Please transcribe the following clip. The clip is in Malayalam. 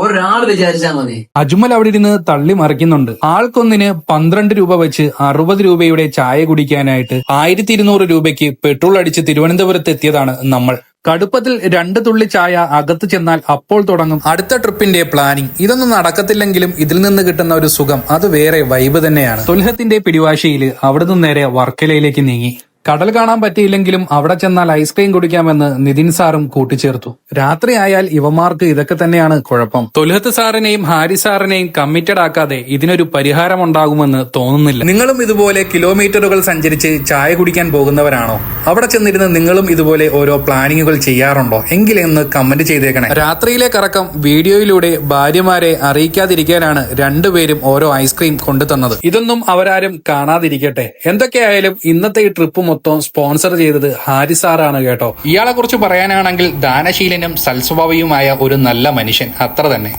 ഒരാൾ വിചാരിച്ചാൽ മതി. അജ്മൽ അവിടെ ഇരുന്ന് തള്ളി മറിക്കുന്നുണ്ട്. ആൾക്കൊന്നിന് 12 രൂപ വെച്ച് 60 രൂപയുടെ ചായ കുടിക്കാനായിട്ട് 1200 രൂപയ്ക്ക് പെട്രോൾ അടിച്ച് തിരുവനന്തപുരത്ത് എത്തിയതാണ് നമ്മൾ. കടുപ്പത്തിൽ 2 തുള്ളി ചായ അകത്ത് ചെന്നാൽ അപ്പോൾ തുടങ്ങും അടുത്ത ട്രിപ്പിന്റെ പ്ലാനിങ്. ഇതൊന്നും നടക്കത്തില്ലെങ്കിലും ഇതിൽ നിന്ന് കിട്ടുന്ന ഒരു സുഖം അത് വേറെ വൈബ് തന്നെയാണ്. തൊൽഹത്തിന്റെ പിടിവാശിയിൽ അവിടുന്ന് നേരെ വർക്കലയിലേക്ക് നീങ്ങി. കടൽ കാണാൻ പറ്റിയില്ലെങ്കിലും അവിടെ ചെന്നാൽ ഐസ്ക്രീം കുടിക്കാമെന്ന് നിതിൻ സാറും കൂട്ടിച്ചേർത്തു. രാത്രിയായാൽ ഇവന്മാർക്ക് ഇതൊക്കെ തന്നെയാണ് കുഴപ്പം. തൊൽഹത്ത് സാറിനെയും ഹാരി സാറിനെയും കമ്മിറ്റഡ് ആക്കാതെ ഇതിനൊരു പരിഹാരമുണ്ടാകുമെന്ന് തോന്നുന്നില്ല. നിങ്ങളും ഇതുപോലെ കിലോമീറ്ററുകൾ സഞ്ചരിച്ച് ചായ കുടിക്കാൻ പോകുന്നവരാണോ? അവിടെ ചെന്നിരുന്ന് നിങ്ങളും ഇതുപോലെ ഓരോ പ്ലാനിങ്ങുകൾ ചെയ്യാറുണ്ടോ? എങ്കിലെന്ന് കമന്റ് ചെയ്തേക്കണേ. രാത്രിയിലെ കറക്കം വീഡിയോയിലൂടെ ഭാര്യമാരെ അറിയിക്കാതിരിക്കാനാണ് രണ്ടുപേരും ഓരോ ഐസ്ക്രീം കൊണ്ടുതന്നത്. ഇതൊന്നും അവരാരും കാണാതിരിക്കട്ടെ. എന്തൊക്കെയായാലും ഇന്നത്തെ ഈ ട്രിപ്പ് മൊത്തം സ്പോൺസർ ചെയ്തത് ഹാരി സാറാണ് കേട്ടോ. ഇയാളെ കുറിച്ച് പറയാനാണെങ്കിൽ ദാനശീലനും സൽസ്വഭാവിയുമായ ഒരു നല്ല മനുഷ്യൻ, അത്ര തന്നെ.